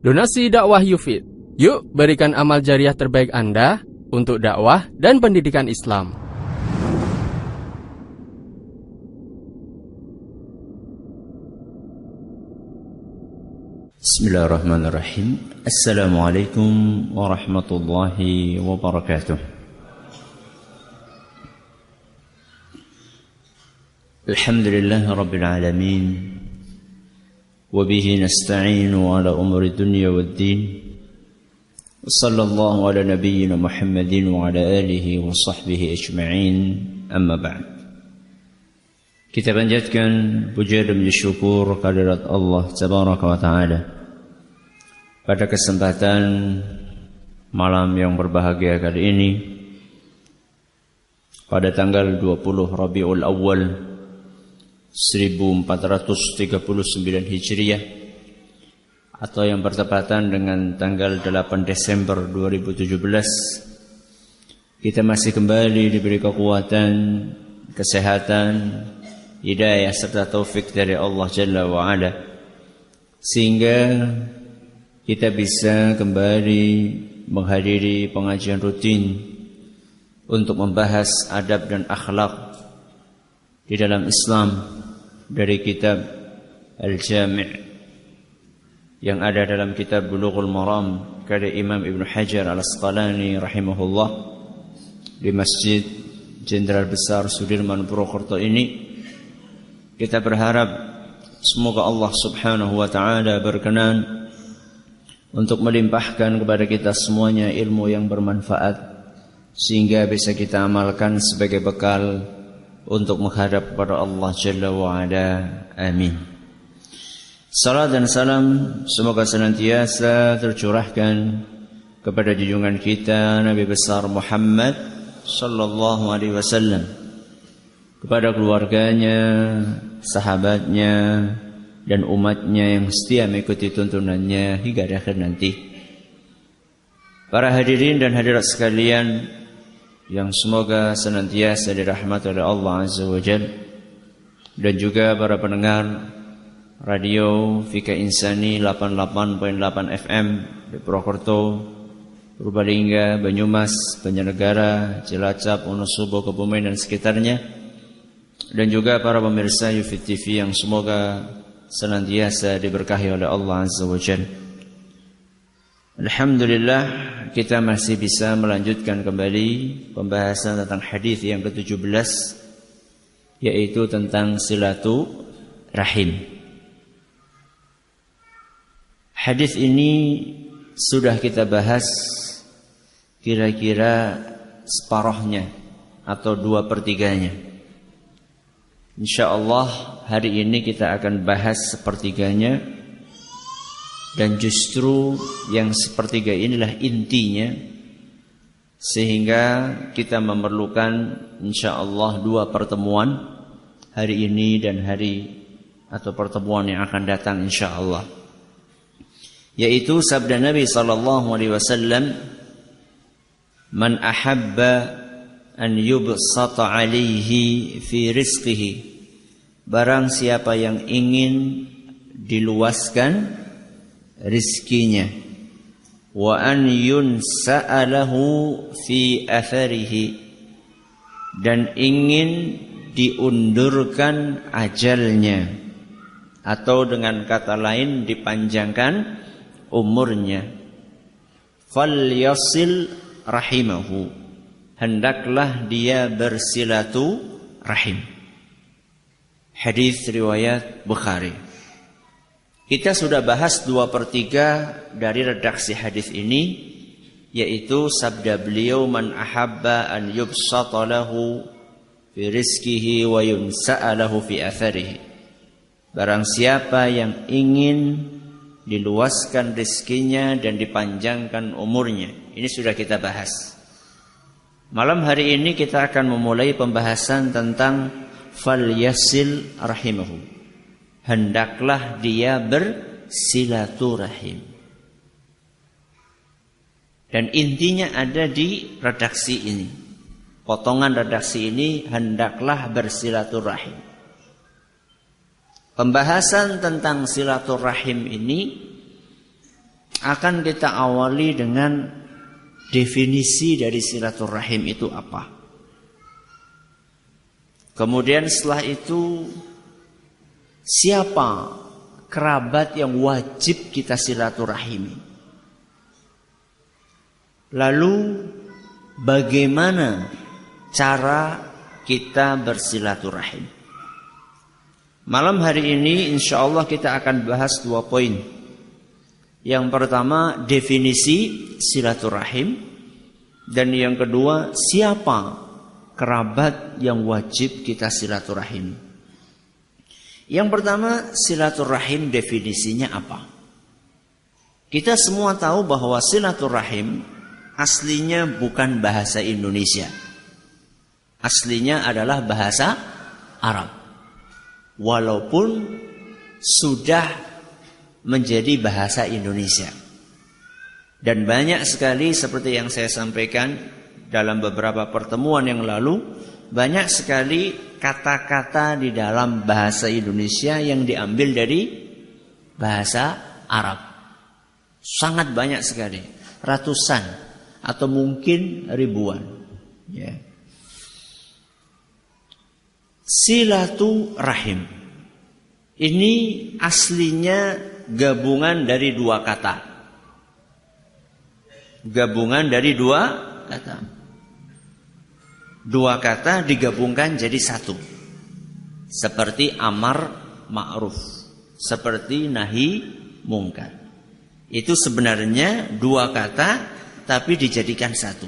Donasi dakwah Yufid. Yuk berikan amal jariah terbaik Anda untuk dakwah dan pendidikan Islam. Bismillahirrahmanirrahim. Assalamualaikum warahmatullahi wabarakatuh. Alhamdulillahi rabbil alamin. وبه نستعين على أمور الدنيا والدين وصلى الله على نبينا محمد وعلى آله وصحبه أجمعين أما بعد. Kita panjatkan puja dan syukur kehadirat Allah Tabaraka wa Ta'ala pada kesempatan malam yang berbahagia kali ini pada tanggal 20 Rabiul Awal 1439 Hijriah atau yang bertepatan dengan tanggal 8 Desember 2017, kita masih kembali diberi kekuatan, kesehatan, hidayah serta taufik dari Allah Jalla wa Ala sehingga kita bisa kembali menghadiri pengajian rutin untuk membahas adab dan akhlak di dalam Islam dari kitab Al-Jami' yang ada dalam kitab Bulughul Maram karya Imam Ibn Hajar Al-Asqalani rahimahullah di Masjid Jenderal Besar Sudirman Purwokerto ini. Kita berharap semoga Allah Subhanahu wa Ta'ala berkenan untuk melimpahkan kepada kita semuanya ilmu yang bermanfaat sehingga bisa kita amalkan sebagai bekal untuk menghadap kepada Allah Jalla wa'ala. Amin. Salat dan salam semoga senantiasa tercurahkan kepada junjungan kita Nabi besar Muhammad sallallahu alaihi wasallam, kepada keluarganya, sahabatnya, dan umatnya yang setia mengikuti tuntunannya hingga akhir nanti. Para hadirin dan hadirat sekalian yang semoga senantiasa dirahmati oleh Allah Azza wa Jalla, dan juga para pendengar radio Fika Insani 88.8 FM di Purwokerto, Purbalingga, Banyumas, Banjarnegara, Cilacap, Wonosobo, Kebumen dan sekitarnya, dan juga para pemirsa Yufid TV yang semoga senantiasa diberkahi oleh Allah Azza wa Jalla. Alhamdulillah, kita masih bisa melanjutkan kembali pembahasan tentang hadis yang ke-17, yaitu tentang silaturahim. Hadis ini sudah kita bahas kira-kira separuhnya atau 2/3-nya. InsyaAllah hari ini kita akan bahas sepertiganya. Dan justru yang sepertiga inilah intinya, sehingga kita memerlukan insyaallah 2 pertemuan, hari ini dan hari atau pertemuan yang akan datang insyaallah, yaitu sabda Nabi sallallahu alaihi wasallam, man ahabba an yubsata alaihi fi rizqihi, barang siapa yang ingin diluaskan rizkinya, wa an yunsa'alahu fi atharihi, dan ingin diundurkan ajalnya, atau dengan kata lain dipanjangkan umurnya, falyasil rahimahu, hendaklah dia bersilaturahim. Hadis riwayat Bukhari. Kita sudah bahas 2/3 dari redaksi hadis ini, yaitu sabda beliau, man ahabba an yubsata lahu fi rizkihi wa yunsa'a lahu fi atharihi, barang siapa yang ingin diluaskan rizkinya dan dipanjangkan umurnya. Ini sudah kita bahas. Malam hari ini kita akan memulai pembahasan tentang falyasil rahimahu, hendaklah dia bersilaturahim. Dan intinya ada di redaksi ini. Potongan redaksi ini, hendaklah bersilaturahim. Pembahasan tentang silaturahim ini akan kita awali dengan definisi dari silaturahim itu apa. Kemudian setelah itu, siapa kerabat yang wajib kita silaturahimi. Lalu bagaimana cara kita bersilaturahim. Malam hari ini insya Allah kita akan bahas 2 poin. Yang pertama definisi silaturahim, dan yang kedua siapa kerabat yang wajib kita silaturahim. Yang pertama silaturahim definisinya apa? Kita semua tahu bahwa silaturahim aslinya bukan bahasa Indonesia. Aslinya adalah bahasa Arab. Walaupun sudah menjadi bahasa Indonesia. Dan banyak sekali seperti yang saya sampaikan dalam beberapa pertemuan yang lalu, banyak sekali kata-kata di dalam bahasa Indonesia yang diambil dari bahasa Arab. Sangat banyak sekali, ratusan atau mungkin ribuan. Ya. Silaturahim ini aslinya gabungan dari 2 kata. Gabungan dari 2 kata. 2 kata digabungkan jadi 1. Seperti amar ma'ruf, seperti nahi mungkar. Itu sebenarnya 2 kata tapi dijadikan 1.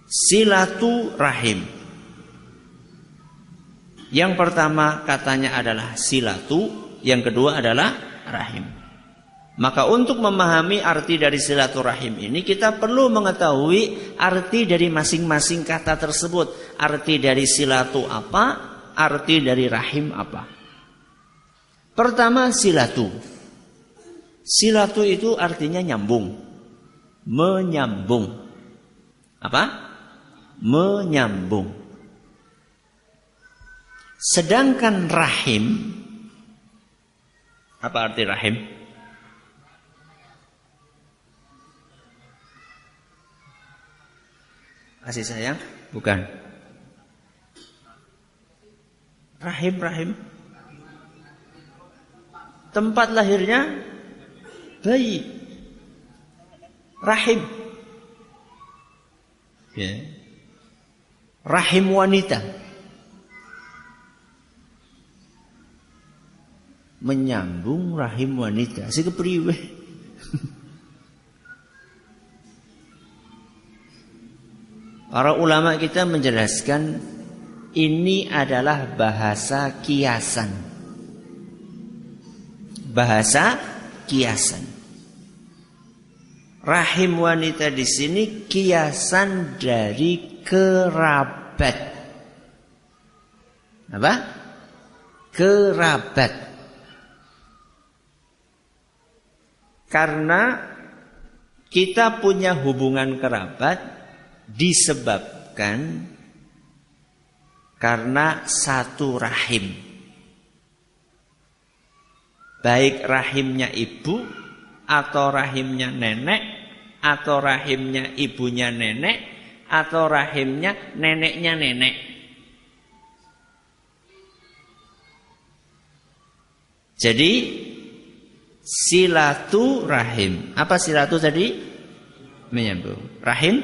Silaturahim. Yang pertama katanya adalah silatu, yang kedua adalah rahim. Maka untuk memahami arti dari silaturahim ini, kita perlu mengetahui arti dari masing-masing kata tersebut. Arti dari silatu apa, arti dari rahim apa. Pertama silatu. Silatu itu artinya nyambung, menyambung. Apa? Menyambung. Sedangkan rahim, apa arti rahim? Kasih sayang? Bukan. Rahim. Tempat lahirnya bayi. Rahim. Ya. Rahim wanita. Menyambung rahim wanita. Si kepriwe. Para ulama kita menjelaskan ini adalah bahasa kiasan. Bahasa kiasan. Rahim wanita di sini kiasan dari kerabat. Apa? Kerabat. Karena kita punya hubungan kerabat disebabkan karena satu rahim. Baik rahimnya ibu atau rahimnya nenek atau rahimnya ibunya nenek atau rahimnya neneknya nenek. Jadi silaturahim. Apa silatu tadi? Menyambung. Rahim?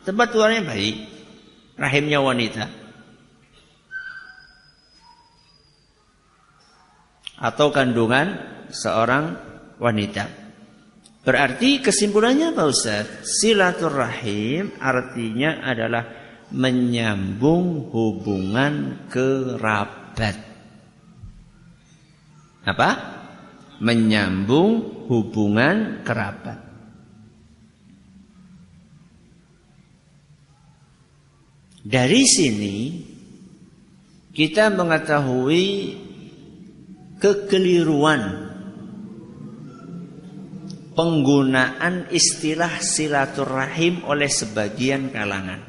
Tempat keluarnya bayi. Rahimnya wanita. Atau kandungan seorang wanita. Berarti kesimpulannya apa Ustaz? Silaturahim artinya adalah menyambung hubungan kerabat. Apa? Menyambung hubungan kerabat. Dari sini kita mengetahui kekeliruan penggunaan istilah silaturahim oleh sebagian kalangan.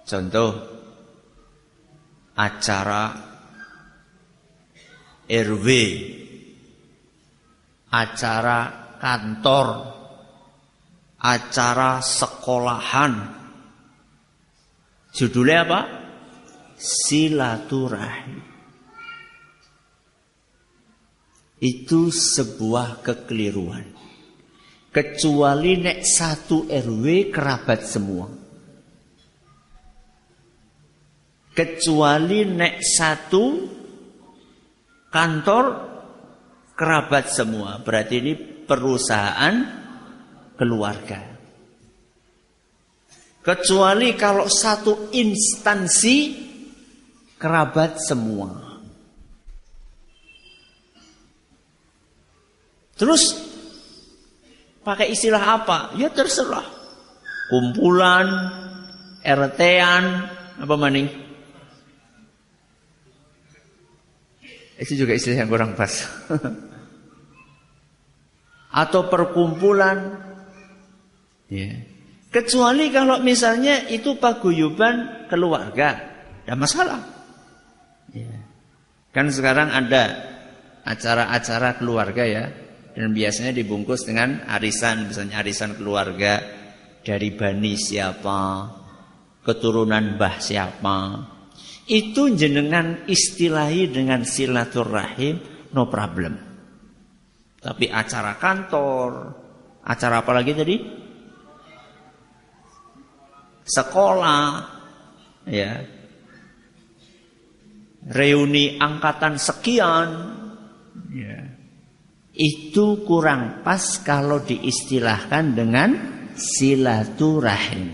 Contoh, acara RW, acara kantor, acara sekolahan. Judulnya apa? Silaturahim. Itu sebuah kekeliruan. Kecuali nek satu RW kerabat semua. Kecuali nek satu kantor kerabat semua. Berarti ini perusahaan keluarga. Kecuali kalau satu instansi kerabat semua. Terus pakai istilah apa? Ya terserah. Kumpulan, RT-an, apa maning? Itu juga istilah yang kurang pas. Atau perkumpulan. Ya. Kecuali kalau misalnya itu paguyuban keluarga, tidak masalah. Ya. Kan sekarang ada acara-acara keluarga ya. Dan biasanya dibungkus dengan arisan, misalnya arisan keluarga dari bani siapa, keturunan mbah siapa. Itu jenengan istilahi dengan silaturahim, no problem. Tapi acara kantor, acara apa lagi tadi? Sekolah, ya, reuni angkatan sekian, ya. Itu kurang pas kalau diistilahkan dengan silaturahim.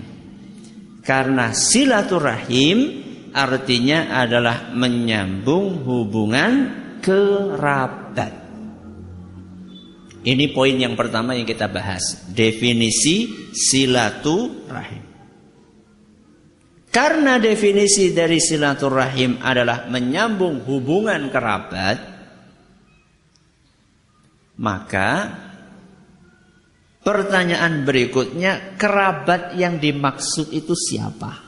Karena silaturahim artinya adalah menyambung hubungan kerabat. Ini poin yang pertama yang kita bahas. Definisi silaturahim. Karena definisi dari silaturahim adalah menyambung hubungan kerabat, maka pertanyaan berikutnya, kerabat yang dimaksud itu siapa?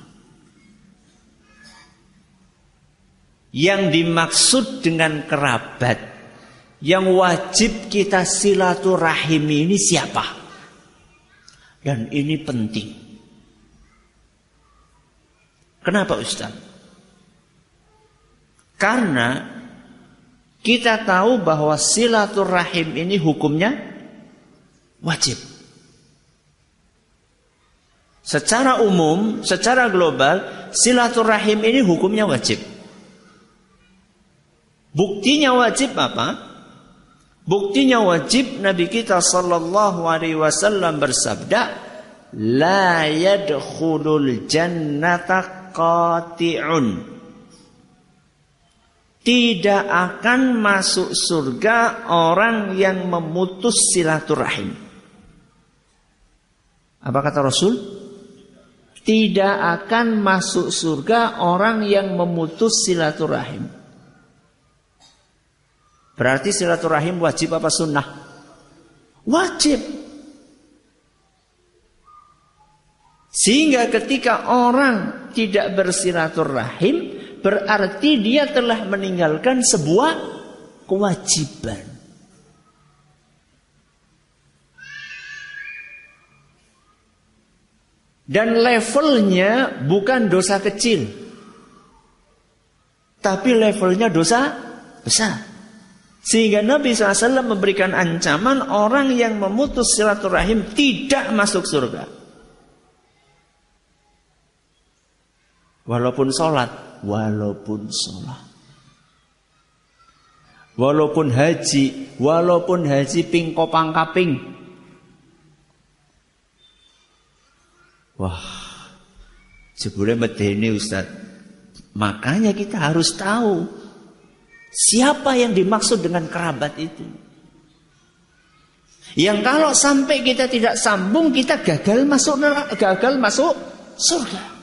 Yang dimaksud dengan kerabat yang wajib kita silaturahimi ini siapa? Dan ini penting. Kenapa Ustaz? Karena kita tahu bahwa silaturahim ini hukumnya wajib. Secara umum, secara global, silaturahim ini hukumnya wajib. Buktinya wajib apa? Buktinya wajib Nabi kita sallallahu alaihi wasallam bersabda, la yadkhulul jannata qati'un. Tidak akan masuk surga orang yang memutus silaturahim. Apa kata Rasul? Tidak akan masuk surga orang yang memutus silaturahim. Berarti silaturahim wajib apa sunnah? Wajib. Sehingga ketika orang tidak bersilaturahim, berarti dia telah meninggalkan sebuah kewajiban. Dan levelnya bukan dosa kecil, tapi levelnya dosa besar. Sehingga Nabi SAW memberikan ancaman orang yang memutus silaturahim tidak masuk surga. Walaupun sholat, walaupun sholat, walaupun haji pingkopang kaping. Wah, jebule medeni Ustaz. Makanya kita harus tahu siapa yang dimaksud dengan kerabat itu. Yang kalau sampai kita tidak sambung, kita gagal masuk surga.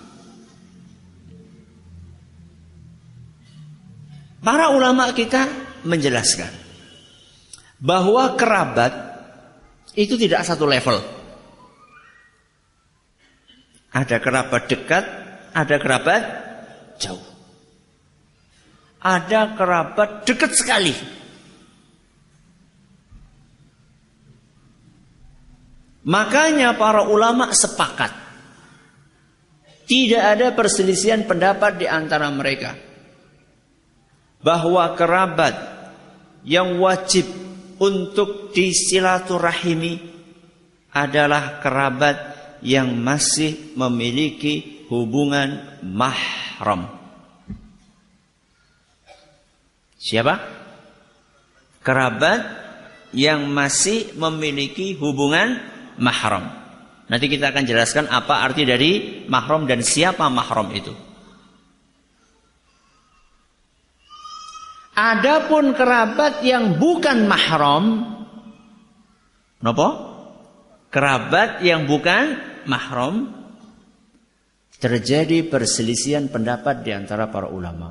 Para ulama kita menjelaskan bahwa kerabat itu tidak satu level. Ada kerabat dekat, ada kerabat jauh. ada kerabat dekat sekali. Makanya para ulama sepakat, tidak ada perselisihan pendapat di antara mereka bahwa kerabat yang wajib untuk disilaturahimi adalah kerabat yang masih memiliki hubungan mahram. Siapa? Kerabat yang masih memiliki hubungan mahram. Nanti kita akan jelaskan apa arti dari mahram dan siapa mahram itu. Adapun kerabat yang bukan mahram, napa? Kerabat yang bukan mahram, terjadi perselisihan pendapat di antara para ulama.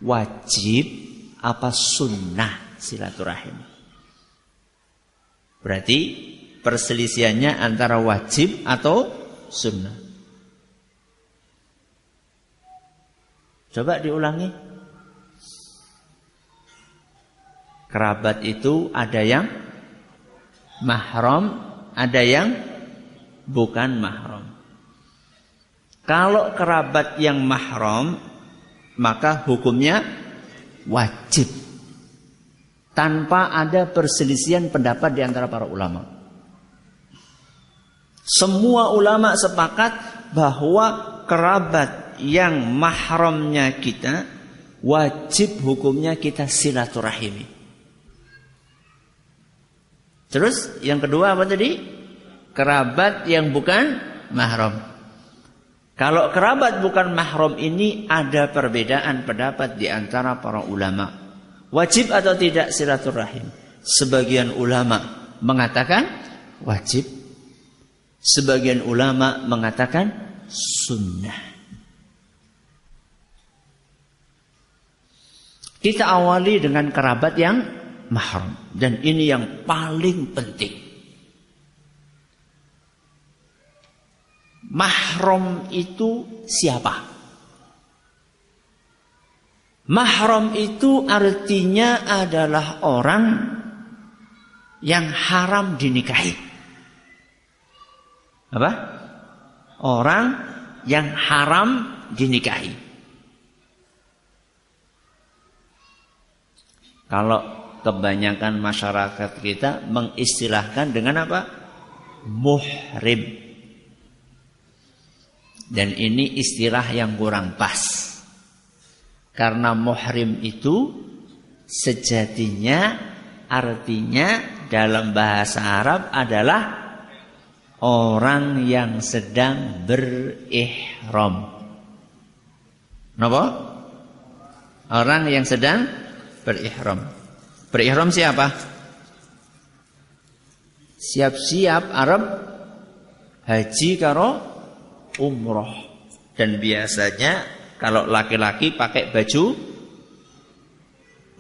Wajib apa sunnah silaturahim? Berarti perselisihannya antara wajib atau sunnah. Coba diulangi. Kerabat itu ada yang mahram, ada yang bukan mahram. Kalau kerabat yang mahram, maka hukumnya wajib, tanpa ada perselisihan pendapat di antara para ulama. Semua ulama sepakat bahwa kerabat yang mahramnya kita, wajib hukumnya kita silaturahimi. Terus yang kedua apa tadi? Kerabat yang bukan mahram. Kalau kerabat bukan mahram ini ada perbedaan pendapat di antara para ulama. Wajib atau tidak silaturahim? Sebagian ulama mengatakan wajib. Sebagian ulama mengatakan sunnah. Kita awali dengan kerabat yang mahram. Dan ini yang paling penting. Mahram itu siapa? Mahram itu artinya adalah orang yang haram dinikahi. Apa? Orang yang haram dinikahi. Kalau kebanyakan masyarakat kita mengistilahkan dengan apa? Muhrim. Dan ini istilah yang kurang pas. Karena muhrim itu sejatinya artinya dalam bahasa Arab adalah orang yang sedang berihram. Kenapa? Orang yang sedang berihram. Berihram siapa? Siap-siap Arab haji karo umroh. Dan biasanya kalau laki-laki pakai baju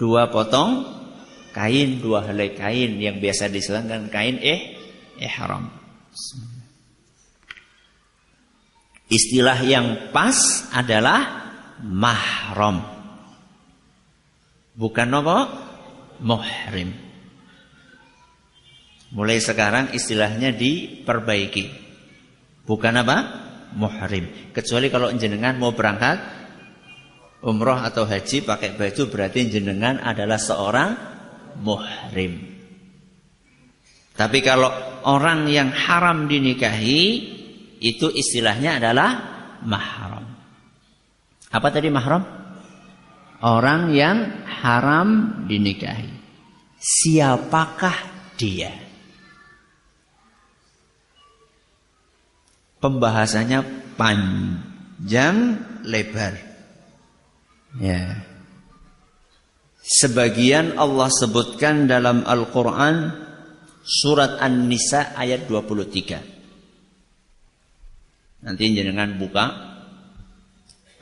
2 potong kain, 2 helai kain yang biasa diselangkan kain ihram. Istilah yang pas adalah mahram. Bukan apa? Muhrim. Mulai sekarang istilahnya diperbaiki. Bukan apa? Muhrim. Kecuali kalau jenengan mau berangkat umroh atau haji pakai baju, berarti jenengan adalah seorang muhrim. Tapi kalau orang yang haram dinikahi, itu istilahnya adalah mahram. Apa tadi mahram? Orang yang haram dinikahi. Siapakah dia? Pembahasannya panjang lebar. Ya. Sebagian Allah sebutkan dalam Al-Quran surat An-Nisa ayat 23. Nanti jenengan buka.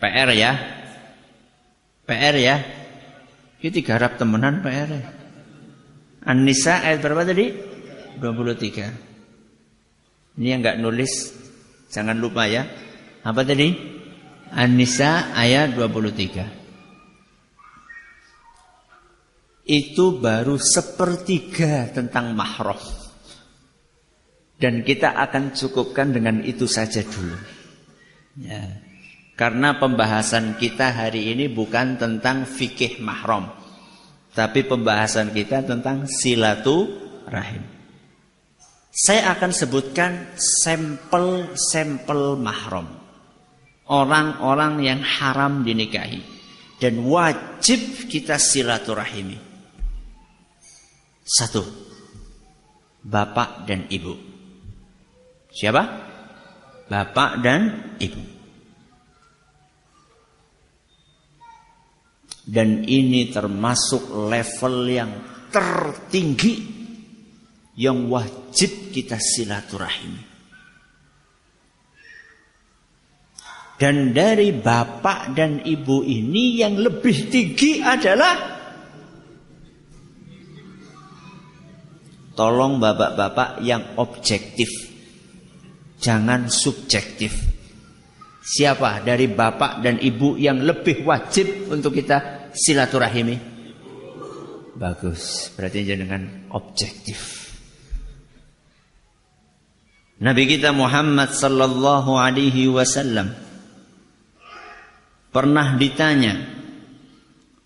PR ya. PR ya. Kita garap temenan PR. An-Nisa ayat berapa tadi? 23. Ini yang enggak nulis jangan lupa ya. Apa tadi? An-Nisa ayat 23. Itu baru sepertiga tentang mahram. Dan kita akan cukupkan dengan itu saja dulu. Ya. Karena pembahasan kita hari ini bukan tentang fikih mahram, tapi pembahasan kita tentang silaturahim. Saya akan sebutkan sampel-sampel mahram. Orang-orang yang haram dinikahi dan wajib kita silaturahimi. 1. Bapak dan ibu. Siapa? Bapak dan ibu. Dan ini termasuk level yang tertinggi yang wajib kita silaturahimi. Dan dari bapak dan ibu ini yang lebih tinggi adalah, tolong bapak-bapak yang objektif, jangan subjektif. Siapa dari bapak dan ibu yang lebih wajib untuk kita silaturahimi? Bagus, berarti jangan objektif. Nabi kita Muhammad sallallahu alaihi wasallam pernah ditanya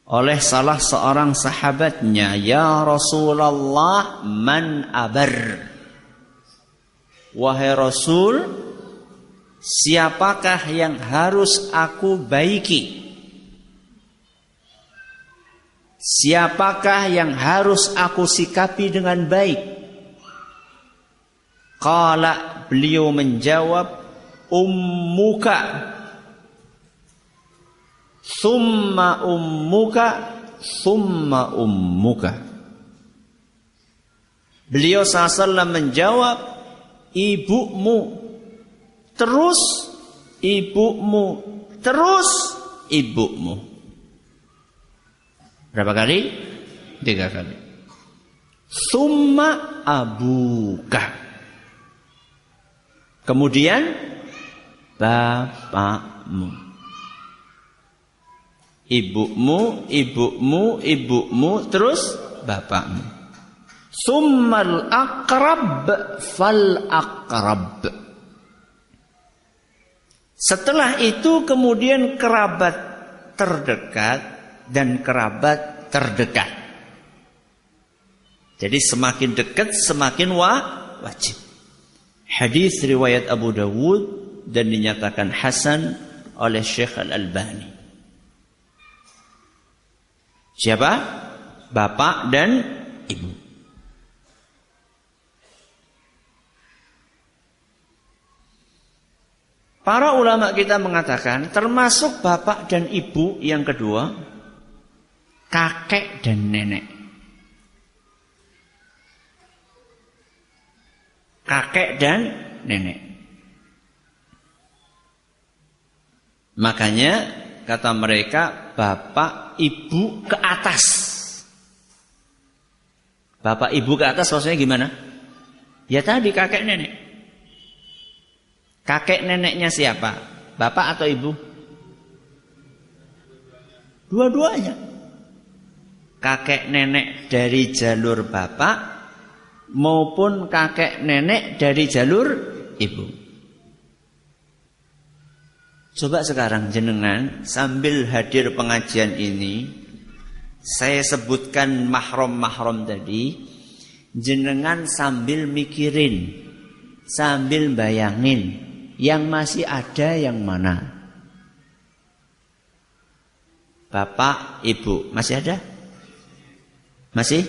oleh salah seorang sahabatnya, "Ya Rasulullah, man abar?" Wahai Rasul, siapakah yang harus aku baiki? Siapakah yang harus aku sikapi dengan baik? Qala, beliau menjawab, ummuka, summa ummuka, summa ummuka. Beliau SAW menjawab, ibumu, terus ibumu, terus ibumu. Berapa kali? 3 kali. Summa abuka. Kemudian bapakmu. Ibumu, ibumu, ibumu, terus bapakmu. Summal aqrab fal aqrab. Setelah itu kemudian kerabat terdekat dan kerabat terdekat. Jadi semakin dekat semakin wajib. Hadis riwayat Abu Dawud dan dinyatakan hasan oleh Syekh Al-Albani. Siapa? Bapak dan ibu. Para ulama kita mengatakan termasuk bapak dan ibu yang kedua, kakek dan nenek. Kakek dan nenek. Makanya kata mereka bapak ibu ke atas. Bapak ibu ke atas maksudnya gimana? Ya tadi kakek nenek. Kakek neneknya siapa? Bapak atau ibu? Dua-duanya. Kakek nenek dari jalur bapak maupun kakek nenek dari jalur ibu. Coba sekarang jenengan sambil hadir pengajian ini, saya sebutkan mahram-mahram tadi, jenengan sambil mikirin, sambil bayangin, yang masih ada yang mana? Bapak, ibu, masih ada? Masih?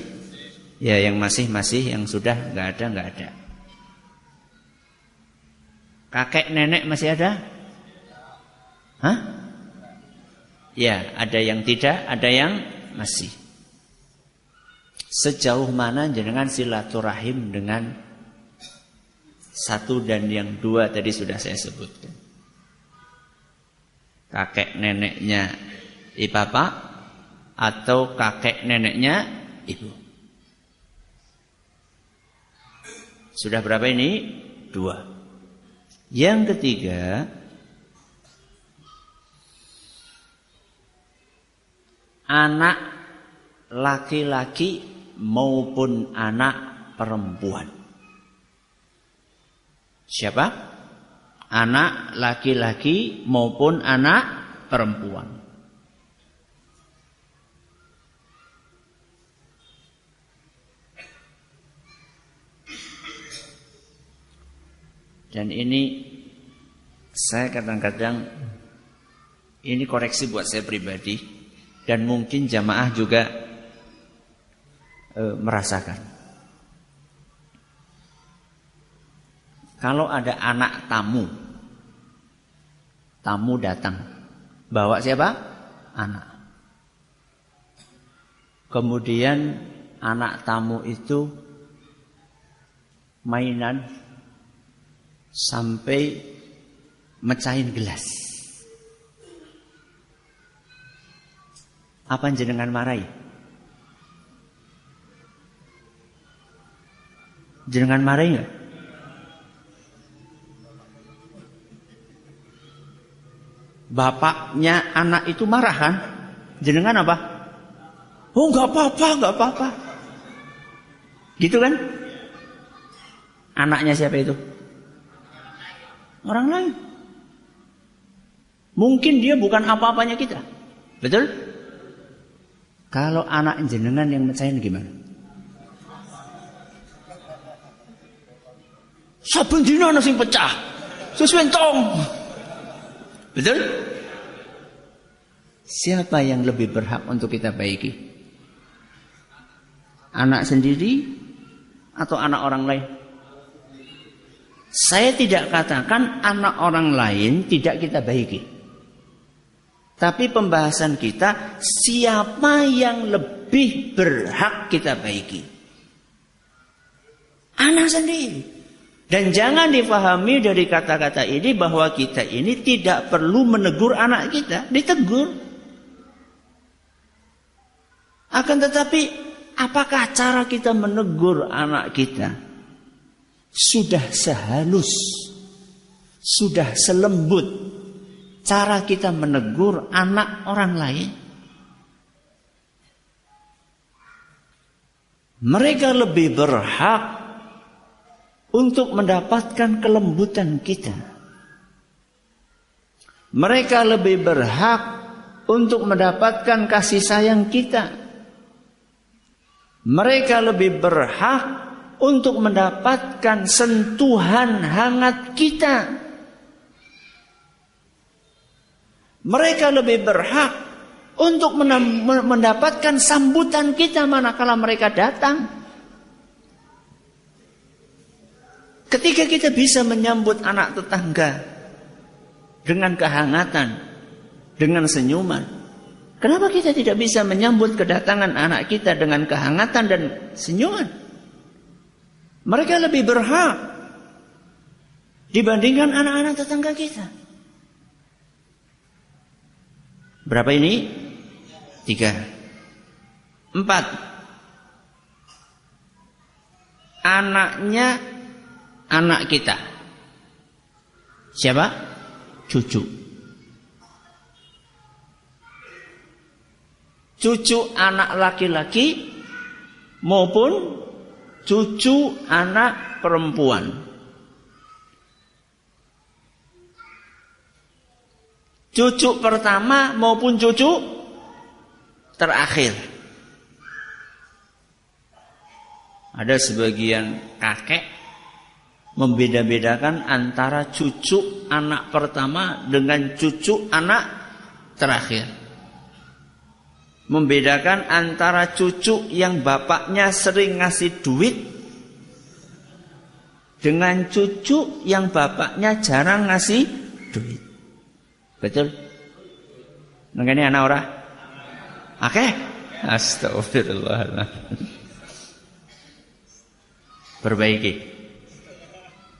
Ya, yang masih, yang sudah nggak ada. Kakek nenek masih ada? Hah? Ya, ada yang tidak, ada yang masih. Sejauh mana jenengan silaturahim dengan satu dan yang dua tadi sudah saya sebutkan. Kakek neneknya bapak atau kakek neneknya ibu. Sudah berapa ini? 2. Yang ketiga, anak laki-laki maupun anak perempuan. Siapa? Anak laki-laki maupun anak perempuan. Dan ini saya kadang-kadang ini koreksi buat saya pribadi dan mungkin jamaah juga merasakan. Kalau ada anak tamu datang, bawa siapa? Anak. Kemudian anak tamu itu mainan sampai mecahin gelas. Apa jenengan marahi? Jenengan marahi enggak? Bapaknya anak itu marah kan? Jenengan apa? Oh enggak apa-apa. Gitu kan? Anaknya siapa itu? Orang lain. Mungkin dia bukan apa-apanya kita. Betul? Kalau anak jenengan yang mecahin gimana? Saben dina ana sing pecah. Suswentong. Betul? Siapa yang lebih berhak untuk kita baiki? Anak sendiri atau anak orang lain? Saya tidak katakan anak orang lain tidak kita baiki. Tapi pembahasan kita, siapa yang lebih berhak kita baiki? Anak sendiri. Dan jangan difahami dari kata-kata ini bahwa kita ini tidak perlu menegur anak kita. Ditegur. Akan tetapi, apakah cara kita menegur anak kita sudah sehalus, sudah selembut cara kita menegur anak orang lain? Mereka lebih berhak untuk mendapatkan kelembutan kita. Mereka lebih berhak untuk mendapatkan kasih sayang kita. Mereka lebih berhak untuk mendapatkan sentuhan hangat kita. Mereka lebih berhak untuk mendapatkan sambutan kita manakala mereka datang. Ketika kita bisa menyambut anak tetangga dengan kehangatan, dengan senyuman, kenapa kita tidak bisa menyambut kedatangan anak kita dengan kehangatan dan senyuman? Mereka lebih berhak dibandingkan anak-anak tetangga kita. Berapa ini? 3. 4. Anaknya anak kita. Siapa? Cucu. Cucu anak laki-laki maupun cucu anak perempuan. Cucu pertama maupun cucu terakhir. Ada sebagian kakek membeda-bedakan antara cucu anak pertama dengan cucu anak terakhir. Membedakan antara cucu yang bapaknya sering ngasih duit dengan cucu yang bapaknya jarang ngasih duit. Betul? Nengani anak ora? Oke? Astagfirullahaladzim. Perbaiki.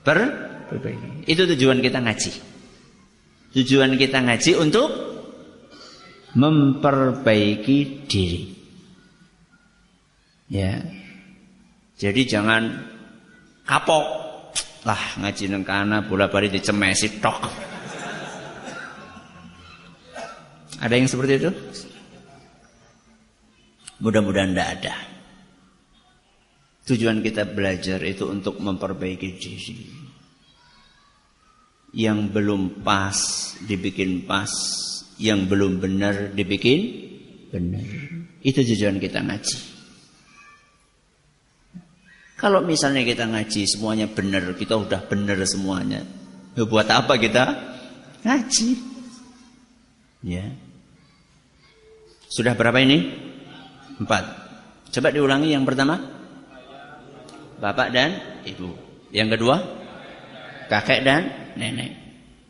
Perbaiki. Itu tujuan kita ngaji. Tujuan kita ngaji untuk memperbaiki diri. Ya. Jadi jangan kapok. Lah ngaji nang kana bola-bali dicemesi tok. Ada yang seperti itu? Mudah-mudahan tidak ada. Tujuan kita belajar itu untuk memperbaiki diri. Yang belum pas dibikin pas, yang belum benar dibikin benar. Itu tujuan kita ngaji. Kalau misalnya kita ngaji semuanya benar, kita udah benar semuanya, ya buat apa kita ngaji? Ya. Sudah berapa ini? 4. Coba diulangi yang pertama. Bapak dan ibu. Yang kedua, kakek dan nenek.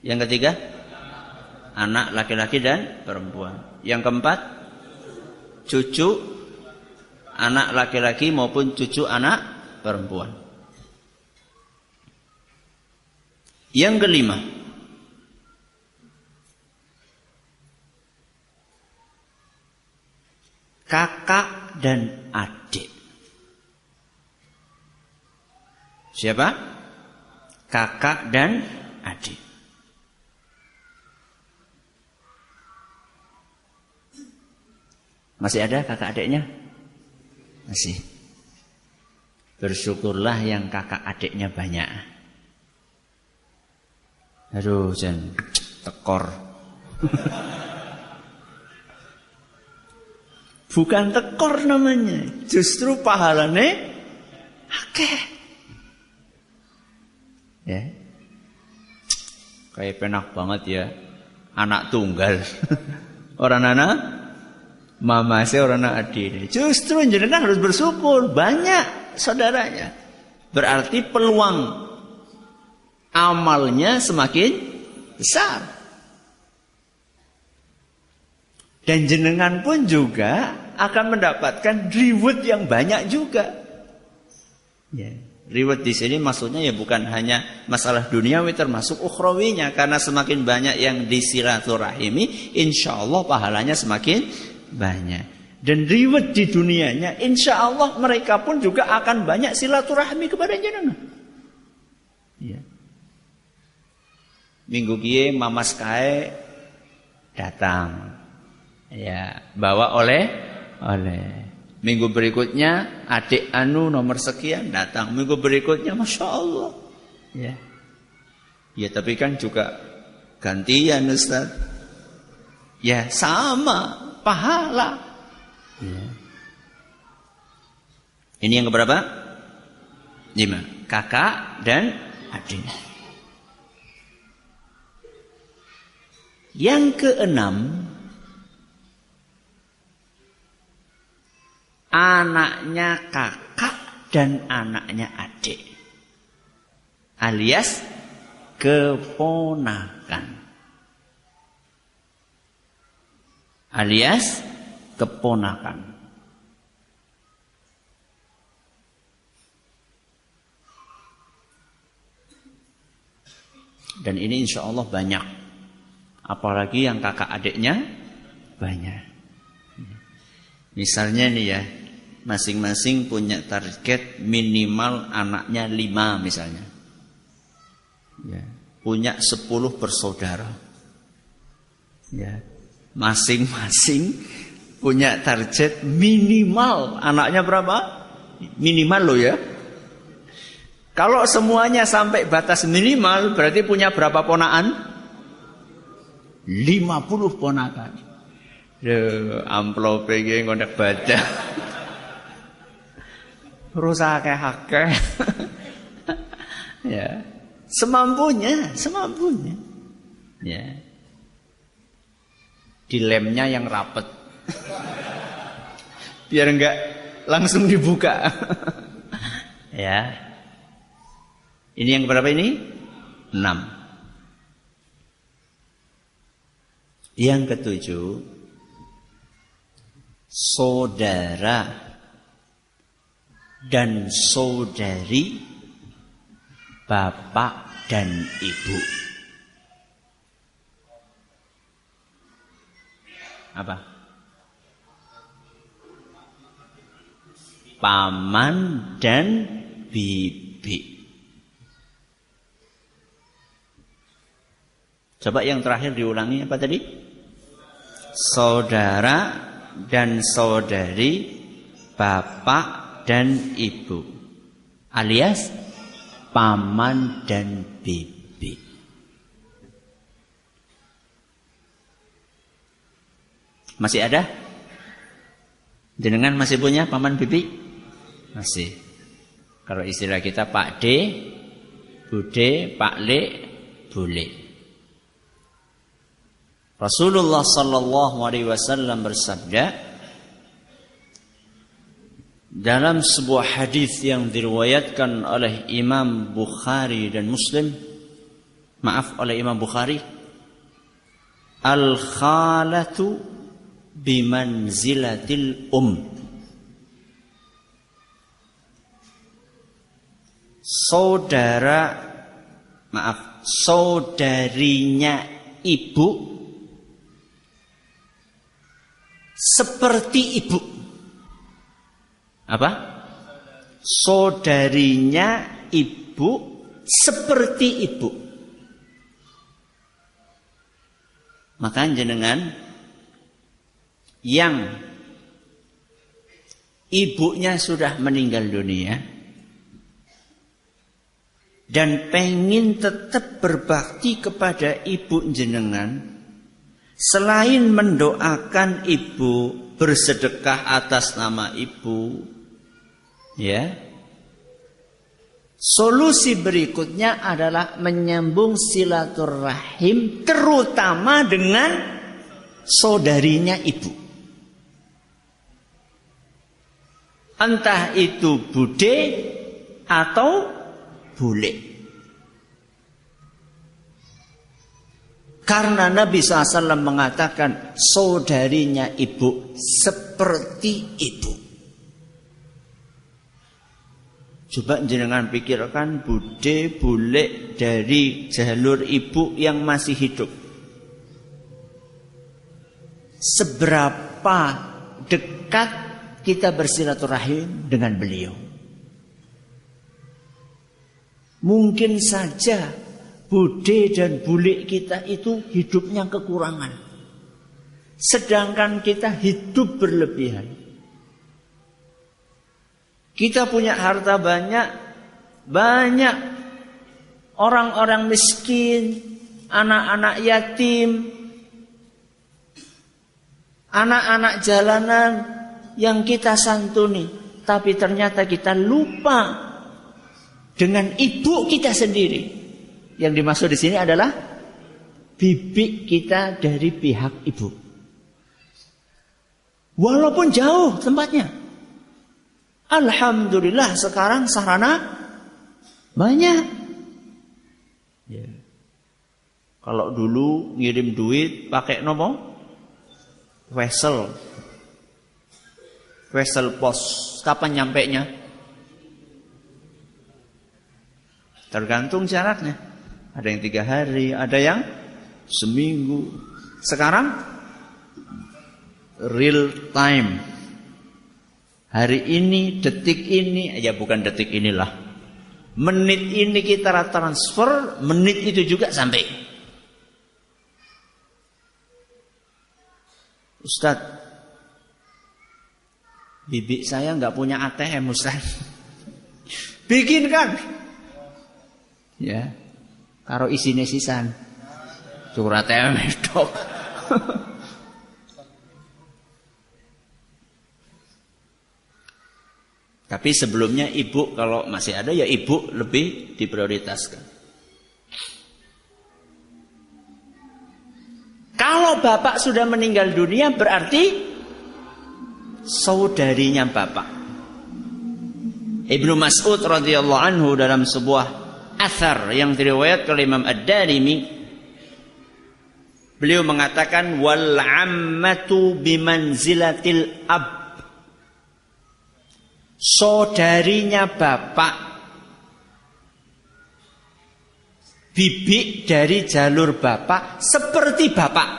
Yang ketiga, anak laki-laki dan perempuan. Yang keempat, cucu anak laki-laki maupun cucu anak perempuan. Yang kelima, kakak dan adik. Siapa? Kakak dan adik. Masih ada kakak adiknya? Masih. Bersyukurlah yang kakak adiknya banyak. Aduh, jan tekor. Bukan tekor namanya, justru pahalane akeh. Ya. Kayak penak banget ya. Anak tunggal. Orang anak mama saya orang anak adik. Justru jenengan harus bersyukur, banyak saudaranya. Berarti peluang amalnya semakin besar. Dan jenengan pun juga akan mendapatkan reward yang banyak juga. Ya. Reward di sini maksudnya ya bukan hanya masalah duniawi, termasuk ukhrawinya, karena semakin banyak yang disilaturahimi, insya Allah pahalanya semakin banyak. Dan reward di dunianya, insya Allah mereka pun juga akan banyak silaturahmi kepada jenengan. Ya. Minggu kie Mamas Kae datang, ya bawa oleh. Minggu berikutnya adik anu nomor sekian datang. Minggu berikutnya Masya Allah. Ya. Ya tapi kan juga gantian Ustaz. Ya sama pahala. Ya. Ini yang keberapa? 5. Kakak dan adik. Yang keenam, anaknya kakak dan anaknya adik, alias keponakan. Alias keponakan. Dan ini insya Allah banyak. Apalagi yang kakak adiknya banyak. Misalnya nih ya, masing-masing punya target minimal anaknya 5 misalnya. Ya, punya 10 bersaudara. Ya, masing-masing punya target minimal anaknya berapa? Minimal loh ya. Kalau semuanya sampai batas minimal berarti punya berapa ponakan? 50 ponakan. Amplop iki ngonek baca. Rusak akeh. Ya. Semampunya. Ya. Dilemnya yang rapet. Biar enggak langsung dibuka. Ya. Ini yang berapa ini? 6. Yang ketujuh, saudara dan saudari bapak dan ibu. Apa? Paman dan bibi. Coba yang terakhir diulangi apa tadi? Saudara dan saudari bapak dan ibu, alias paman dan bibi. Masih ada? Jenengan masih punya paman bibi? Masih. Kalau istilah kita Pak D, Bude, Pak Le, Bule. Rasulullah sallallahu alaihi wasallam bersabda dalam sebuah hadis yang diriwayatkan oleh Imam Bukhari dan Muslim, oleh Imam Bukhari, al-khalatu bimanzilatil saudarinya ibu seperti ibu. Apa? Saudarinya ibu seperti ibu. Maka jenengan yang ibunya sudah meninggal dunia dan pengen tetap berbakti kepada ibu jenengan, selain mendoakan ibu, bersedekah atas nama ibu, ya, solusi berikutnya adalah menyambung silaturahim, terutama dengan saudarinya ibu. Entah itu bude atau bule. Karena Nabi SAW mengatakan saudarinya ibu seperti ibu. Coba jenengan pikirkan bude, bule dari jalur ibu yang masih hidup. Seberapa dekat kita bersilaturahim dengan beliau. Mungkin saja bude dan bule kita itu hidupnya kekurangan, sedangkan kita hidup berlebihan. Kita punya harta banyak, banyak orang-orang miskin, anak-anak yatim, anak-anak jalanan yang kita santuni, tapi ternyata kita lupa dengan ibu kita sendiri. Yang dimaksud di sini adalah bibi kita dari pihak ibu. Walaupun jauh tempatnya. Alhamdulillah sekarang sarana banyak. Ya. Kalau dulu ngirim duit pakai nopo? Wesel pos. Kapan nyampenya? Tergantung jaraknya. Ada yang 3 hari, ada yang seminggu. Sekarang real time. Hari ini, detik ini, ya bukan detik inilah. Menit ini kita transfer, menit itu juga sampai. Ustadz, bibi saya nggak punya ATM, Ustaz. Bikinkan. Ya. Karo isine sisan. Curhat ATM dok. Tapi sebelumnya ibu, kalau masih ada ya ibu lebih diprioritaskan. Kalau bapak sudah meninggal dunia berarti saudarinya bapak. Ibnu Mas'ud radhiyallahu anhu dalam sebuah athar yang diriwayatkan oleh Imam Ad-Darimi, beliau mengatakan wal ammatu bimanzilatil ab. Saudarinya bapak, bibi dari jalur bapak seperti bapak.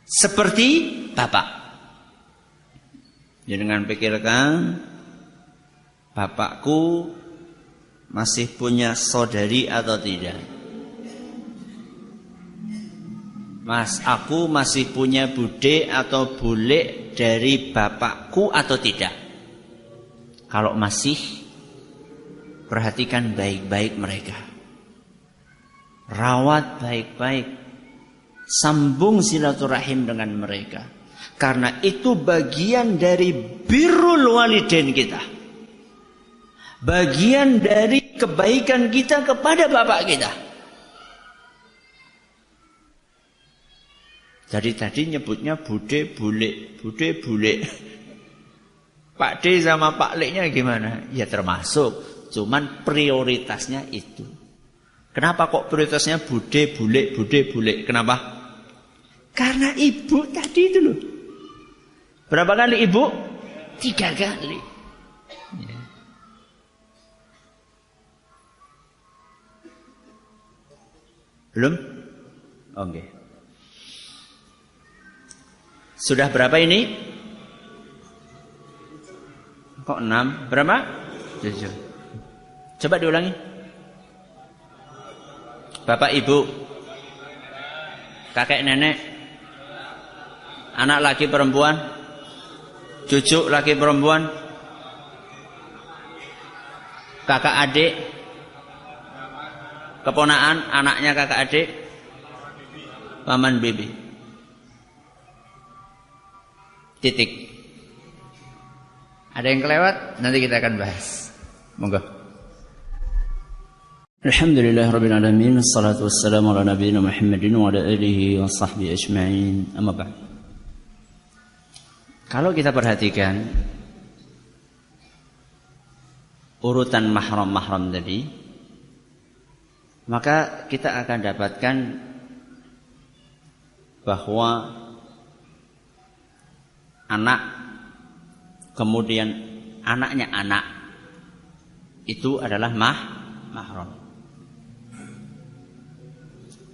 Seperti bapak. Jangan pikirkan bapakku masih punya saudari atau tidak. Mas, aku masih punya bude atau bule dari bapakku atau tidak? Kalau masih, perhatikan baik-baik mereka. Rawat baik-baik. Sambung silaturahim dengan mereka. Karena itu bagian dari birrul walidain kita. Bagian dari kebaikan kita kepada bapak kita. Jadi tadi nyebutnya bude bule. Pak D sama Pak Leknya gimana? Ya termasuk, cuman prioritasnya itu. Kenapa kok prioritasnya bude bule? Kenapa? Karena ibu tadi itu loh. Berapa kali ibu? 3 kali. Ya. Belum? Oke. Sudah berapa ini? Kok 6? Berapa? 7. Coba diulangi. Bapak, ibu, kakek, nenek, anak laki perempuan, cucu laki perempuan, kakak adik, keponaan, anaknya kakak adik, paman bibi. Titik. Ada yang kelewat? Nanti kita akan bahas. Monggo. Alhamdulillah rabbil alamin, wassalatu wassalamu ala nabiyina Muhammadin wa ala alihi wa sahbihi ajma'in. Amma ba'd. Kalau kita perhatikan urutan mahram-mahram tadi, maka kita akan dapatkan bahwa anak, kemudian anaknya anak, itu adalah mahram.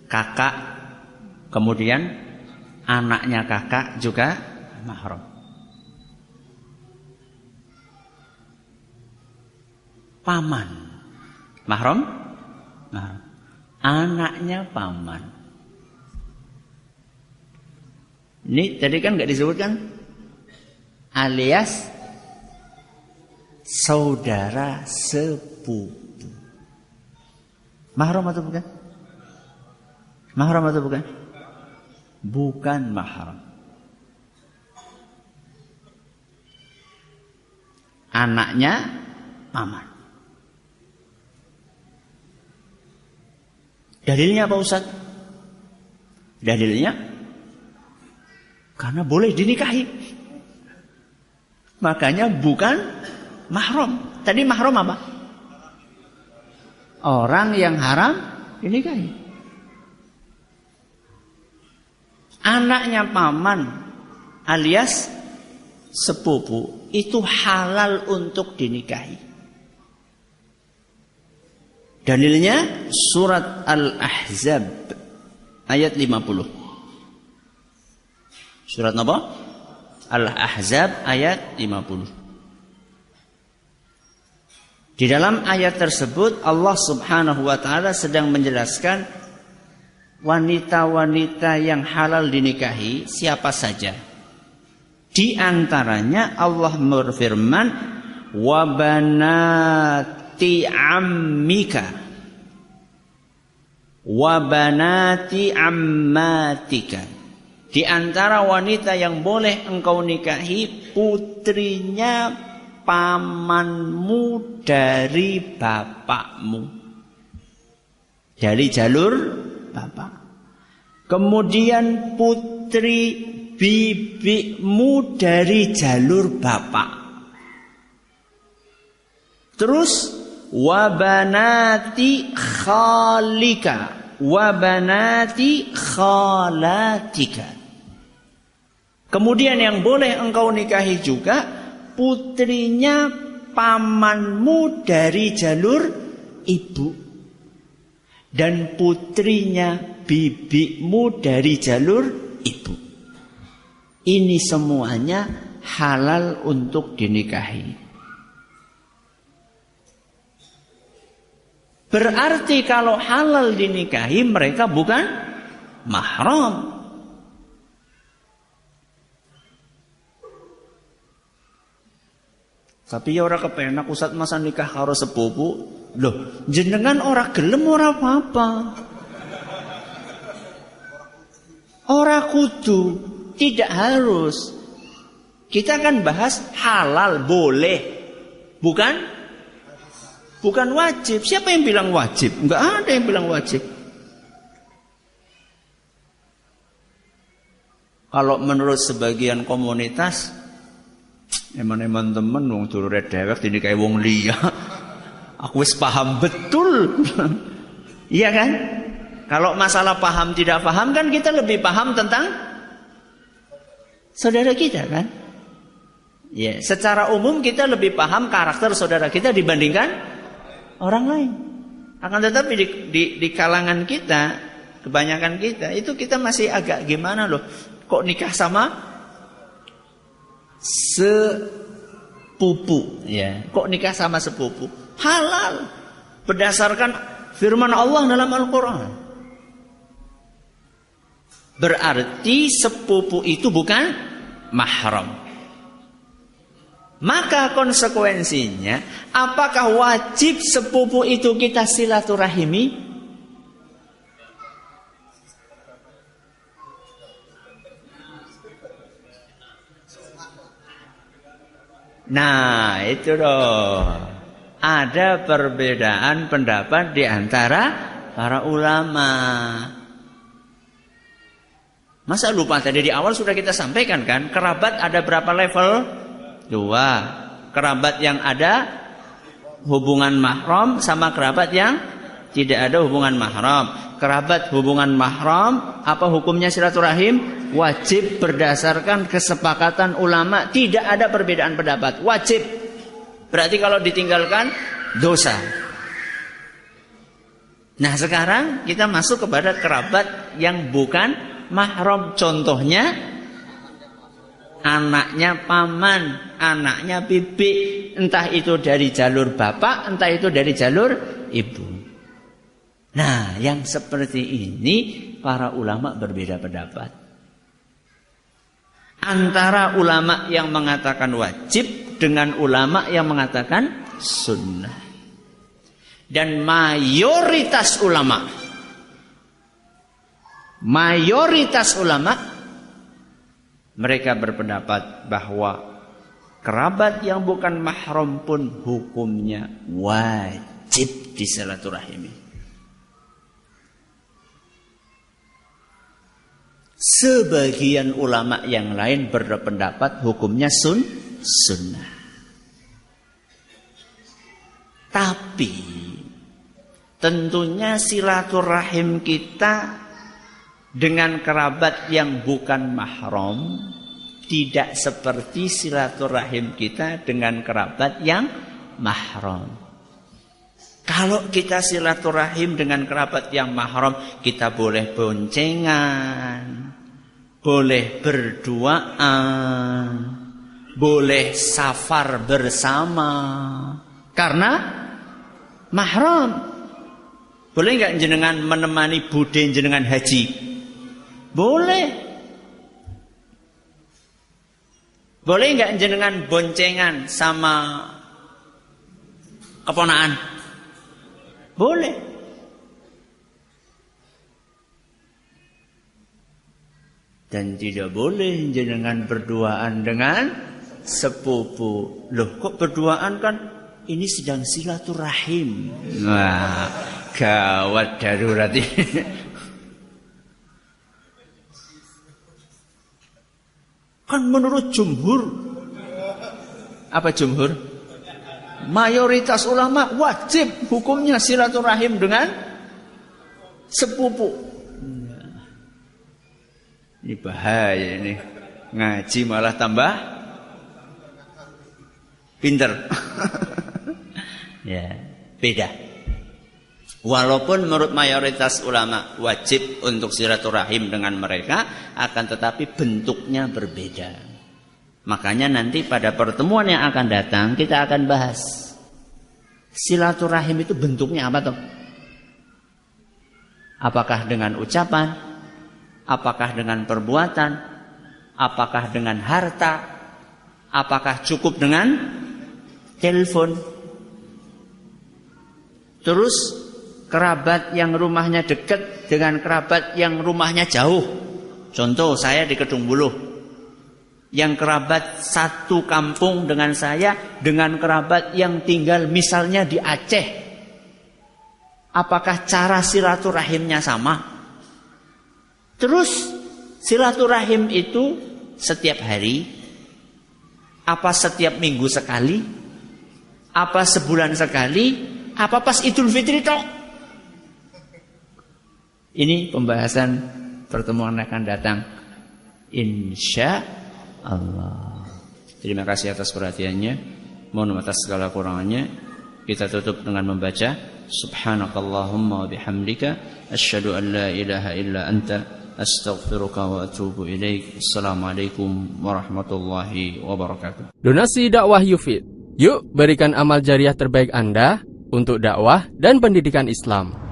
Kakak, kemudian anaknya kakak juga mahram. Paman, mahram, anaknya paman. Ini tadi kan nggak disebutkan, alias saudara sepupu. Mahram atau bukan? Mahram atau bukan? Bukan mahram. Anaknya paman. Dalilnya apa Ustaz? Dalilnya karena boleh dinikahi. Makanya bukan mahram. Tadi mahram apa? Orang yang haram dinikahi. Anaknya paman alias sepupu itu halal untuk dinikahi. Dalilnya surat Al-Ahzab ayat 50. Surat apa? Al-Ahzab ayat 50. Di dalam ayat tersebut Allah Subhanahu wa taala sedang menjelaskan wanita-wanita yang halal dinikahi siapa saja. Di antaranya Allah berfirman, wa banati ammika wa banati ammatika. Di antara wanita yang boleh engkau nikahi putrinya pamanmu dari bapakmu, dari jalur bapak. Kemudian putri bibimu dari jalur bapak. Terus wabanati khalika wabanati khalatika. Kemudian yang boleh engkau nikahi juga putrinya pamanmu dari jalur ibu dan putrinya bibimu dari jalur ibu. Ini semuanya halal untuk dinikahi. Berarti kalau halal dinikahi mereka bukan mahram. Tapi ya ora kepenak Ustaz masa nikah karo sepupu. Loh, jenengan ora gelem ora apa-apa. Ora kudu, tidak harus. Kita kan bahas halal boleh. Bukan wajib. Siapa yang bilang wajib? Enggak ada yang bilang wajib. Kalau menurut sebagian komunitas, eman-eman temen wong dulure dhewek dinikahi wong liya. Aku wis paham betul. Iya kan? Kalau masalah paham tidak paham kan kita lebih paham tentang saudara kita kan? Ya, secara umum kita lebih paham karakter saudara kita dibandingkan orang lain. Akan tetapi di kalangan kita, kebanyakan kita itu kita masih agak gimana loh? Kok nikah sama sepupu? Ya, kok nikah sama sepupu? Halal berdasarkan firman Allah dalam Al-Quran. Berarti sepupu itu bukan mahram. Maka konsekuensinya, apakah wajib sepupu itu kita silaturahimi? Nah, itu loh. Ada perbedaan pendapat di antara para ulama. Masa lupa tadi di awal sudah kita sampaikan kan? Kerabat ada berapa level? 2. Kerabat yang ada hubungan mahram sama kerabat yang tidak ada hubungan mahram. Kerabat hubungan mahram, apa hukumnya silaturahim? Wajib berdasarkan kesepakatan ulama. Tidak ada perbedaan pendapat. Wajib. Berarti kalau ditinggalkan dosa. Nah sekarang kita masuk kepada kerabat yang bukan mahram. Contohnya anaknya paman, anaknya bibi. Entah itu dari jalur bapak, entah itu dari jalur ibu. Nah yang seperti ini para ulama berbeda pendapat. Antara ulama yang mengatakan wajib dengan ulama yang mengatakan sunnah. Dan mayoritas ulama mereka berpendapat bahwa kerabat yang bukan mahram pun hukumnya wajib disilaturahimi. Sebagian ulama yang lain berpendapat hukumnya sunnah. Tapi tentunya silaturahim kita dengan kerabat yang bukan mahram tidak seperti silaturahim kita dengan kerabat yang mahram. Kalau kita silaturahim dengan kerabat yang mahram, kita boleh boncengan, boleh berduaan, boleh safar bersama, karena mahram. Boleh nggak jenengan menemani bude jenengan haji? Boleh. Boleh nggak jenengan boncengan sama keponakan? Boleh. Dan tidak boleh jenengan berduaan dengan sepupu. Loh kok berduaan kan ini sedang silaturahim. Wah, gawat darurat ini. Kan menurut jumhur, apa jumhur? Mayoritas ulama wajib hukumnya silaturahim dengan sepupu. Ini bahaya ini. Ngaji malah tambah pinter. Ya, beda. Walaupun menurut mayoritas ulama wajib untuk silaturahim dengan mereka, akan tetapi bentuknya berbeda. Makanya nanti pada pertemuan yang akan datang kita akan bahas silaturahim itu bentuknya apa toh? Apakah dengan ucapan? Apakah dengan perbuatan? Apakah dengan harta? Apakah cukup dengan telepon. Terus kerabat yang rumahnya dekat dengan kerabat yang rumahnya jauh. Contoh saya di Kedung Buluh. Yang kerabat satu kampung dengan saya dengan kerabat yang tinggal misalnya di Aceh. Apakah cara silaturahimnya sama? Terus silaturahim itu setiap hari? Apa setiap minggu sekali? Apa sebulan sekali? Apa pas Idul Fitri tok? Ini pembahasan pertemuan akan datang. Insya Allah. Terima kasih atas perhatiannya. Mohon maaf atas segala kurangannya. Kita tutup dengan membaca Subhanakallahumma wa bihamdika asyhadu an la ilaha illa anta astaghfiruka wa atubu ilaik. Assalamualaikum warahmatullahi wabarakatuh. Donasi dakwah Yufid. Yuk berikan amal jariah terbaik Anda untuk dakwah dan pendidikan Islam.